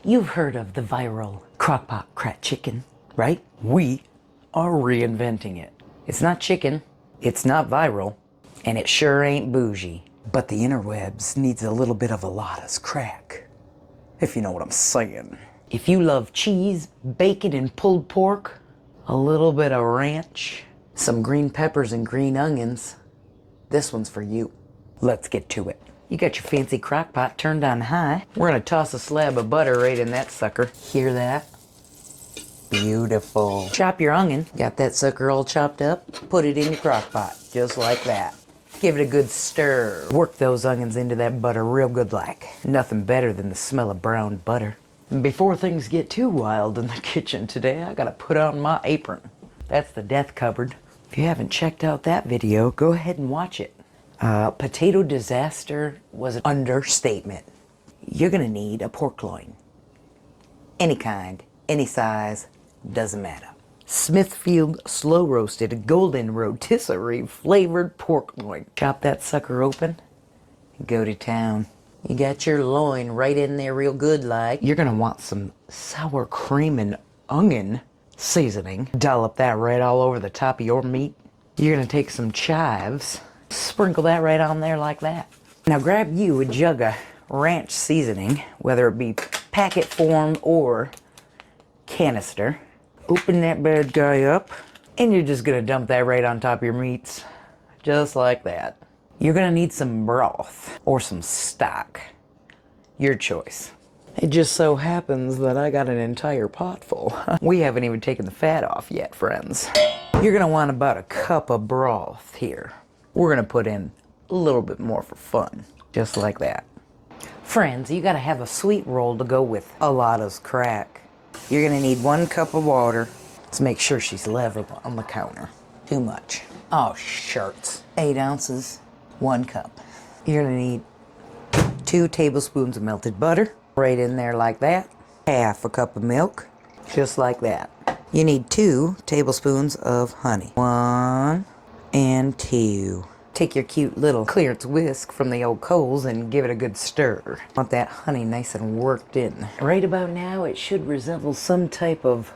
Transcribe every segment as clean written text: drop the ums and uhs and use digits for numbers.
You've heard of the viral crockpot cracked chicken, right? We are reinventing it. It's not chicken, it's not viral, and it sure ain't bougie. But the interwebs needs a little bit of Alottas crack, if you know what I'm saying. If you love cheese, bacon, and pulled pork, a little bit of ranch, some green peppers and green onions, this one's for you. Let's get to it. You got your fancy crock pot turned on high. We're gonna toss a slab of butter right in that sucker. Hear that? Beautiful. Chop your onion. Got that sucker all chopped up? Put it in your crock pot, just like that. Give it a good stir. Work those onions into that butter real good like. Nothing better than the smell of browned butter. And before things get too wild in the kitchen today, I gotta put on my apron. That's the death cupboard. If you haven't checked out that video, go ahead and watch it. Potato disaster was an understatement. You're gonna need a pork loin. Any kind, any size, doesn't matter. Smithfield slow roasted golden rotisserie flavored pork loin. Chop that sucker open and go to town. You got your loin right in there real good like. You're gonna want some sour cream and onion seasoning. Dollop that right all over the top of your meat. You're gonna take some chives. Sprinkle that right on there like that. Now grab you a jug of ranch seasoning, whether it be packet form or canister. Open that bad guy up, and you're just gonna dump that right on top of your meats, just like that. You're gonna need some broth or some stock, your choice. It just so happens that I got an entire pot full. We haven't even taken the fat off yet, friends. You're gonna want about a cup of broth here. We're gonna put in a little bit more for fun, just like that. Friends, you gotta have a sweet roll to go with Alottas crack. You're gonna need 1 cup of water. Let's make sure she's level on the counter. Too much. Oh, shirts. 8 ounces, 1 cup. You're gonna need 2 tablespoons of melted butter, right in there like that. Half a cup of milk, just like that. You need 2 tablespoons of honey. 1 and 2. Take your cute little clearance whisk from the old coals and give it a good stir. Want that honey nice and worked in. Right about now, it should resemble some type of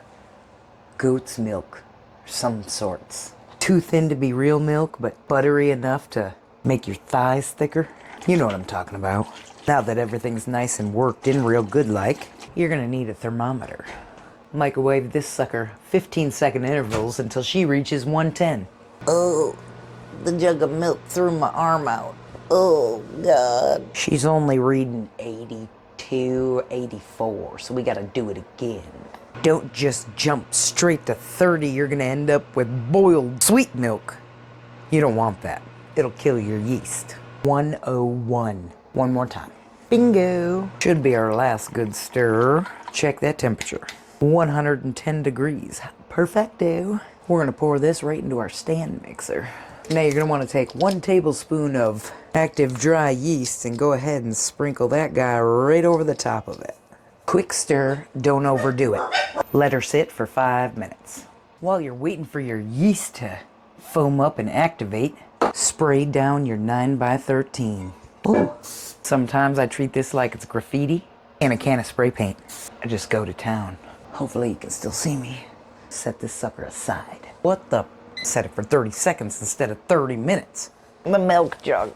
goat's milk, some sorts. Too thin to be real milk, but buttery enough to make your thighs thicker. You know what I'm talking about. Now that everything's nice and worked in real good like, you're gonna need a thermometer. Microwave this sucker 15-second intervals until she reaches 110. Oh, the jug of milk threw my arm out. Oh, God. She's only reading 82, 84, so we gotta do it again. Don't just jump straight to 30. You're gonna end up with boiled sweet milk. You don't want that. It'll kill your yeast. 101. One more time. Bingo. Should be our last good stir. Check that temperature. 110 degrees. Perfecto. We're gonna pour this right into our stand mixer. Now you're gonna wanna take 1 tablespoon of active dry yeast and go ahead and sprinkle that guy right over the top of it. Quick stir, don't overdo it. Let her sit for 5 minutes. While you're waiting for your yeast to foam up and activate, spray down your 9x13. Ooh. Sometimes I treat this like it's graffiti and a can of spray paint. I just go to town. Hopefully you can still see me. Set this sucker aside. What the? Set it for 30 seconds instead of 30 minutes. The milk jug,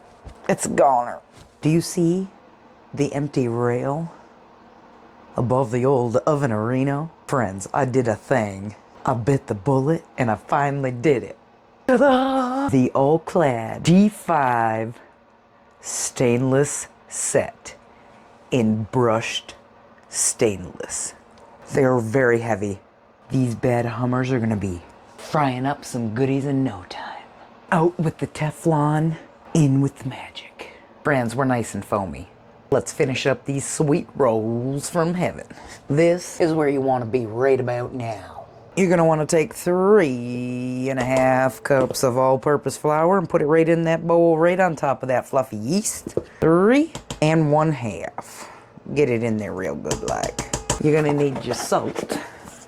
it's a goner. Do you see the empty rail above the old oven-arino? Friends, I did a thing. I bit the bullet and I finally did it. Ta-da! The all-clad G5 stainless set in brushed stainless. They're very heavy. These bad Hummers are gonna be frying up some goodies in no time. Out with the Teflon, in with the magic. Friends, we're nice and foamy. Let's finish up these sweet rolls from heaven. This is where you want to be right about now. You're gonna want to take 3.5 cups of all-purpose flour and put it right in that bowl right on top of that fluffy yeast. 3.5. Get it in there real good like. You're gonna need your salt.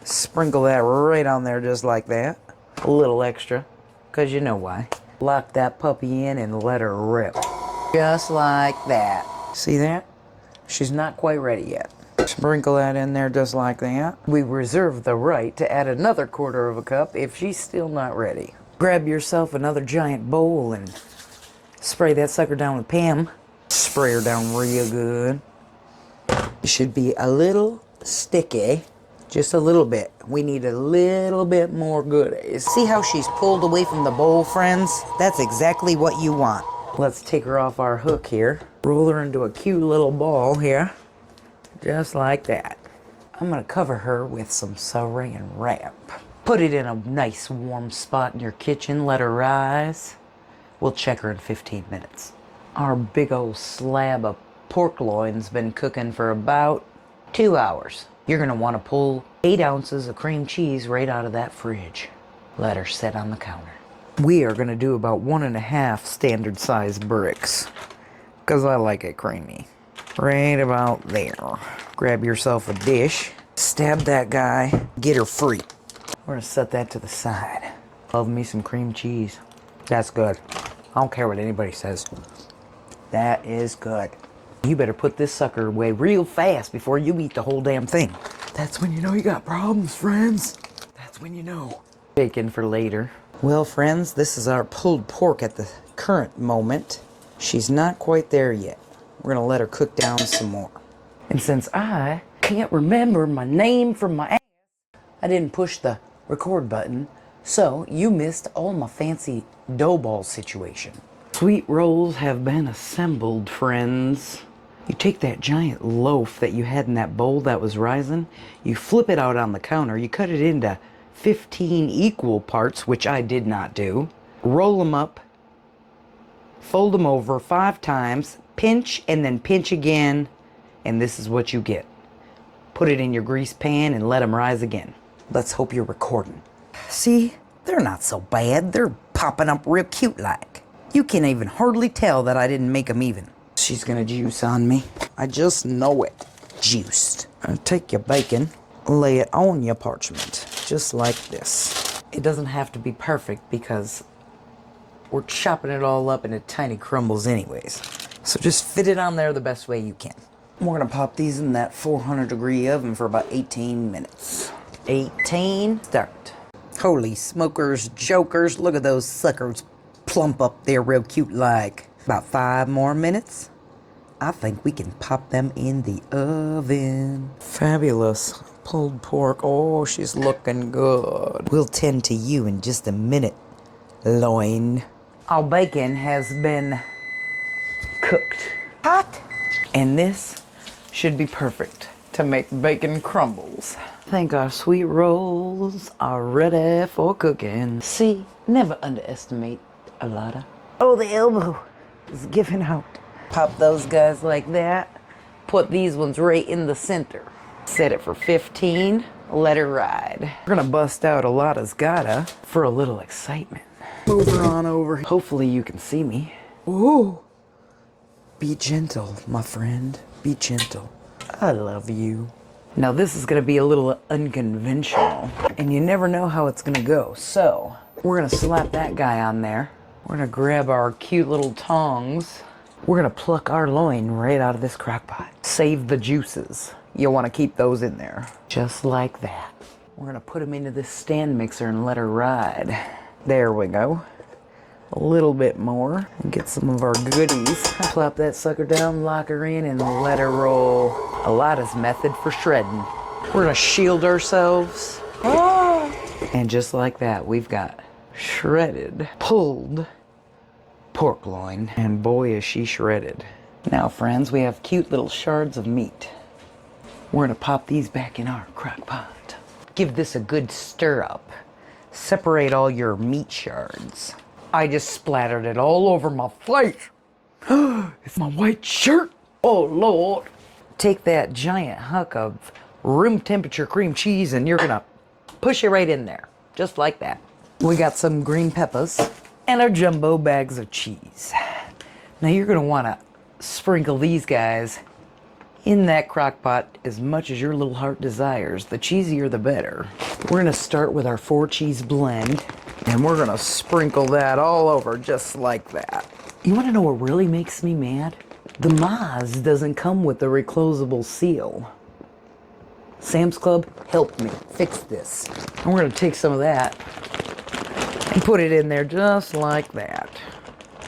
Sprinkle that right on there just like that. A little extra, because you know why. Lock that puppy in and let her rip. Just like that. See that? She's not quite ready yet. Sprinkle that in there just like that. We reserve the right to add another 1/4 cup if she's still not ready. Grab yourself another giant bowl and spray that sucker down with Pam. Spray her down real good. It should be a little sticky. Just a little bit. We need a little bit more goodies. See how she's pulled away from the bowl, friends? That's exactly what you want. Let's take her off our hook here. Roll her into a cute little ball here. Just like that. I'm gonna cover her with some saran wrap. Put it in a nice warm spot in your kitchen, let her rise. We'll check her in 15 minutes. Our big old slab of pork loin's been cooking for about 2 hours. You're gonna wanna pull 8 ounces of cream cheese right out of that fridge. Let her sit on the counter. We are gonna do about 1.5 standard size bricks, 'cause I like it creamy. Right about there. Grab yourself a dish, stab that guy, get her free. We're gonna set that to the side. Love me some cream cheese. That's good. I don't care what anybody says. That is good. You better put this sucker away real fast before you eat the whole damn thing. That's when you know you got problems, friends. That's when you know. Bacon for later. Well, friends, this is our pulled pork at the current moment. She's not quite there yet. We're gonna let her cook down some more. And since I can't remember my name from my ass, I didn't push the record button, so you missed all my fancy dough ball situation. Sweet rolls have been assembled, friends. You take that giant loaf that you had in that bowl that was rising, you flip it out on the counter, you cut it into 15 equal parts, which I did not do. Roll them up, fold them over 5 times, pinch and then pinch again, and this is what you get. Put it in your grease pan and let them rise again. Let's hope you're recording. See, they're not so bad. They're popping up real cute like. You can't even hardly tell that I didn't make them even. She's gonna juice on me. I just know it. Juiced. Take your bacon, lay it on your parchment, just like this. It doesn't have to be perfect because we're chopping it all up into tiny crumbles anyways. So just fit it on there the best way you can. We're gonna pop these in that 400-degree oven for about 18 minutes. 18, start. Holy smokers, jokers, look at those suckers plump up there real cute like. About 5 more minutes. I think we can pop them in the oven. Fabulous. Pulled pork. Oh, she's looking good. We'll tend to you in just a minute, loin. Our bacon has been cooked. Hot. And this should be perfect to make bacon crumbles. I think our sweet rolls are ready for cooking. See, never underestimate Alotta. Oh, the elbow is giving out. Pop those guys like that. Put these ones right in the center. Set it for 15. Let her ride. We're gonna bust out Alotta's Gotta for a little excitement. Move her on over. Hopefully you can see me. Ooh. Be gentle, my friend. Be gentle. I love you. Now this is gonna be a little unconventional, and you never know how it's gonna go. So we're gonna slap that guy on there. We're gonna grab our cute little tongs. We're gonna pluck our loin right out of this crock pot. Save the juices. You'll wanna keep those in there. Just like that. We're gonna put them into this stand mixer and let her ride. There we go. A little bit more. And get some of our goodies. Plop that sucker down, lock her in, and let her roll. Alotta's method for shredding. We're gonna shield ourselves. Oh. And just like that, we've got shredded, pulled pork loin. And boy, is she shredded. Now, friends, we have cute little shards of meat. We're gonna pop these back in our crock pot. Give this a good stir up. Separate all your meat shards. I just splattered it all over my face. It's my white shirt. Oh, Lord. Take that giant hunk of room temperature cream cheese and you're gonna push it right in there. Just like that. We got some green peppers and our jumbo bags of cheese. Now you're gonna wanna sprinkle these guys in that crock pot as much as your little heart desires. The cheesier the better. We're gonna start with our 4-cheese blend and we're gonna sprinkle that all over just like that. You wanna know what really makes me mad? The Maz doesn't come with the reclosable seal. Sam's Club, help me fix this. And we're gonna take some of that and put it in there just like that.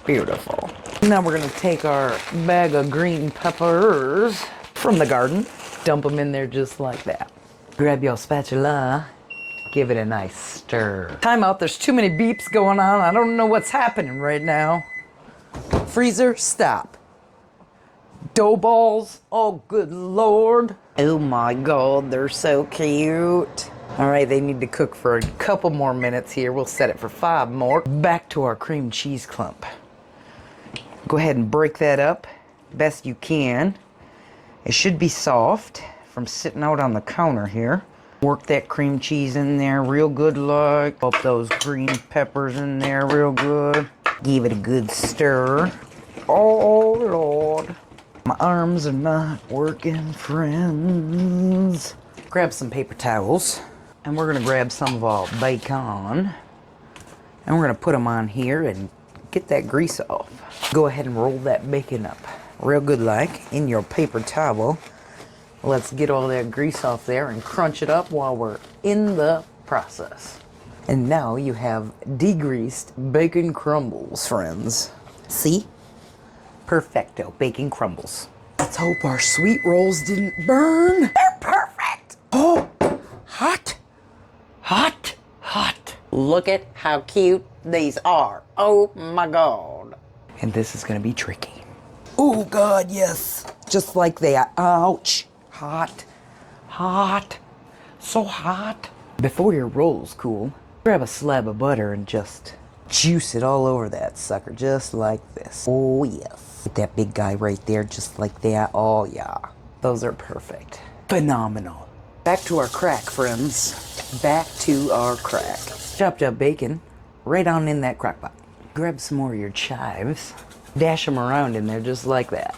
Beautiful. Now we're gonna take our bag of green peppers from the garden, dump them in there just like that. Grab your spatula, give it a nice stir. Time out, there's too many beeps going on. I don't know what's happening right now. Freezer, stop. Dough balls, oh good Lord. Oh my God, they're so cute. All right, they need to cook for a couple more minutes here. We'll set it for 5 more. Back to our cream cheese clump. Go ahead and break that up best you can. It should be soft from sitting out on the counter here. Work that cream cheese in there real good like. Pop those green peppers in there real good. Give it a good stir. Oh Lord. My arms are not working, friends. Grab some paper towels. And we're gonna grab some of our bacon. And we're gonna put them on here and get that grease off. Go ahead and roll that bacon up real good like in your paper towel. Let's get all that grease off there and crunch it up while we're in the process. And now you have degreased bacon crumbles, friends. See? Perfecto, bacon crumbles. Let's hope our sweet rolls didn't burn. They're perfect. Oh, hot, hot, hot. Look at how cute these are. Oh my God. And this is gonna be tricky. Oh God, yes. Just like that. Ouch. Hot, hot, so hot. Before your rolls cool, grab a slab of butter and just juice it all over that sucker, just like this. Oh yes. Get that big guy right there, just like that. Oh yeah. Those are perfect. Phenomenal. Back to our crack, friends. Back to our crack. Chopped up bacon right on in that crock pot. Grab some more of your chives. Dash them around in there just like that.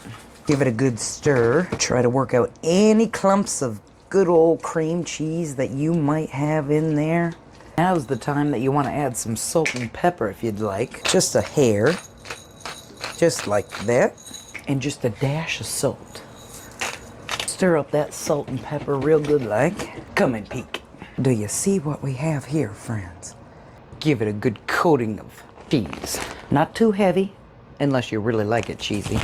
Give it a good stir. Try to work out any clumps of good old cream cheese that you might have in there. Now's the time that you want to add some salt and pepper if you'd like. Just a hair. Just like that. And just a dash of salt. Stir up that salt and pepper real good like. Come and peek. Do you see what we have here, friends? Give it a good coating of cheese. Not too heavy, unless you really like it cheesy.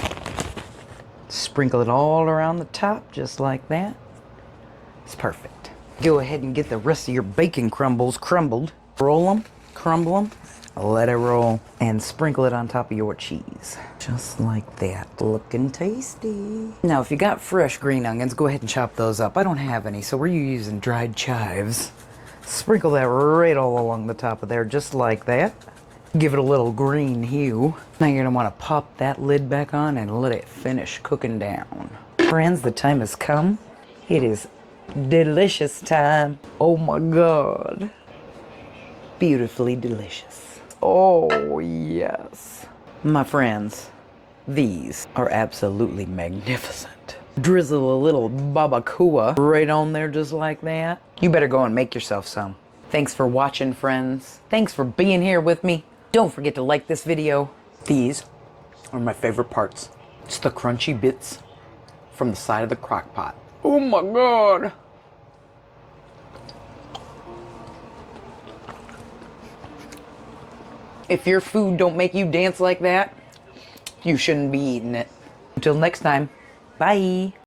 Sprinkle it all around the top, just like that. It's perfect. Go ahead and get the rest of your bacon crumbles crumbled. Roll them, crumble them, let it roll, and sprinkle it on top of your cheese. Just like that. Looking tasty. Now, if you got fresh green onions, go ahead and chop those up. I don't have any, so we're using dried chives. Sprinkle that right all along the top of there, just like that. Give it a little green hue. Now you're gonna wanna pop that lid back on and let it finish cooking down. Friends, the time has come. It is delicious time. Oh my God. Beautifully delicious. Oh yes. My friends, these are absolutely magnificent. Drizzle a little babakua right on there just like that. You better go and make yourself some. Thanks for watching, friends. Thanks for being here with me. Don't forget to like this video. These are my favorite parts. It's the crunchy bits from the side of the crock pot. Oh my God. If your food don't make you dance like that, you shouldn't be eating it. Until next time, bye.